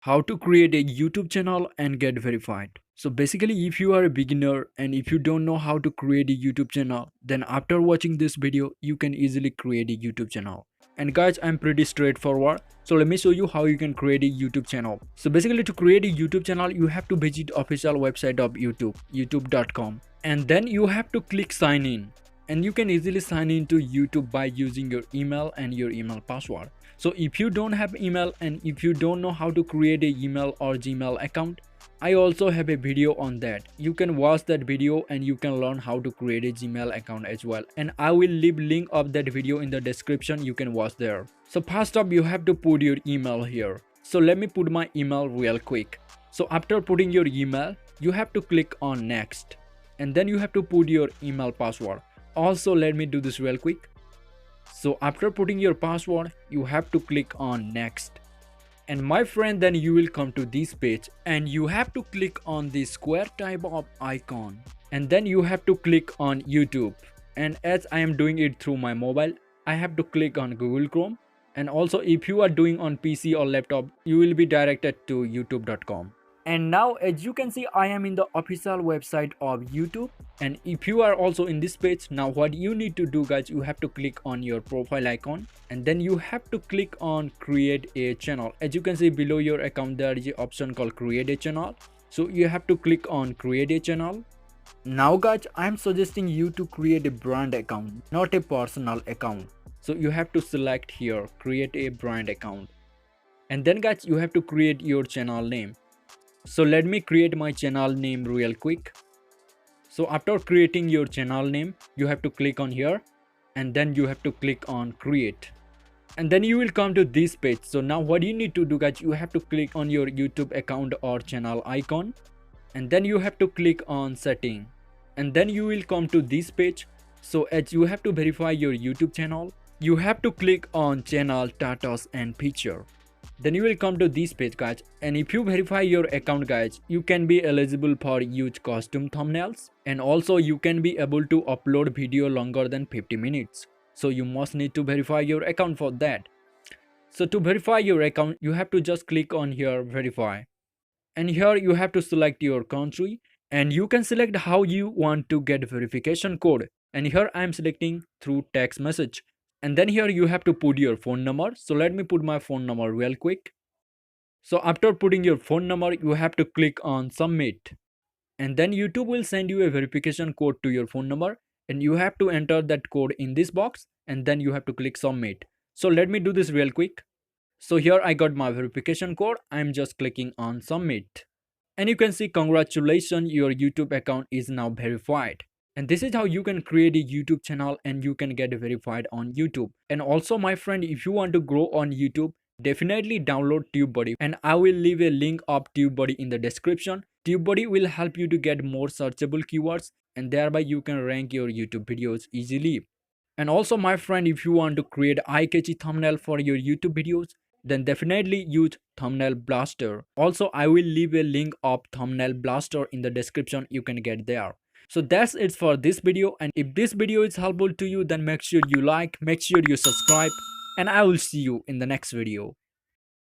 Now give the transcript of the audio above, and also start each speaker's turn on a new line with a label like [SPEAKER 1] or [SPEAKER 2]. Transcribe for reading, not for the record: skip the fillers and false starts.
[SPEAKER 1] How to create a YouTube channel and get verified. So basically, if you are a beginner and if you don't know how to create a YouTube channel, then after watching this video you can easily create a YouTube channel. And guys, I'm pretty straightforward, so let me show you how you can create a YouTube channel. So basically, to create a YouTube channel you have to visit official website of YouTube, youtube.com, and then you have to click sign in, and you can easily sign in to YouTube by using your email and your email password. So if you don't have email and if you don't know how to create a email or Gmail account, I also have a video on that. You can watch that video and you can learn how to create a Gmail account as well. And I will leave link of that video in the description, you can watch there. So first up, you have to put your email here. So let me put my email real quick. So after putting your email, you have to click on next. And then you have to put your email password. Also, let me do this real quick. So after putting your password, you have to click on next. And my friend, then you will come to this page and you have to click on the square type of icon. And then you have to click on YouTube. And as I am doing it through my mobile, I have to click on Google Chrome. And also if you are doing on PC or laptop, you will be directed to youtube.com. And now as you can see, I am in the official website of YouTube. And if you are also in this page, now what you need to do guys, you have to click on your profile icon and then you have to click on create a channel. As you can see below your account, there is an option called create a channel. So you have to click on create a channel. Now guys, I am suggesting you to create a brand account, not a personal account. So you have to select here create a brand account, and then guys you have to create your channel name. So let me create my channel name real quick. So after creating your channel name, you have to click on here and then you have to click on create. And then you will come to this page. So now what you need to do guys, you have to click on your YouTube account or channel icon. And then you have to click on setting. And then you will come to this page. So as you have to verify your YouTube channel, you have to click on channel status and feature. Then you will come to this page guys, and if you verify your account guys, you can be eligible for use custom thumbnails, and also you can be able to upload video longer than 50 minutes. So you must need to verify your account for that. So to verify your account, you have to just click on here verify, and here you have to select your country and you can select how you want to get verification code. And here I am selecting through text message. And then here you have to put your phone number. So let me put my phone number real quick. So after putting your phone number, you have to click on submit. And then YouTube will send you a verification code to your phone number. And you have to enter that code in this box. And then you have to click submit. So let me do this real quick. So here I got my verification code. I'm just clicking on submit. And you can see congratulations, your YouTube account is now verified. And this is how you can create a YouTube channel and you can get verified on YouTube. And also my friend, if you want to grow on YouTube, definitely download TubeBuddy, and I will leave a link of TubeBuddy in the description. TubeBuddy will help you to get more searchable keywords and thereby you can rank your YouTube videos easily. And also my friend, if you want to create eye-catchy thumbnail for your YouTube videos, then definitely use Thumbnail Blaster. Also I will leave a link of Thumbnail Blaster in the description, you can get there. So that's it for this video, and if this video is helpful to you, then make sure you like, make sure you subscribe, and I will see you in the next video.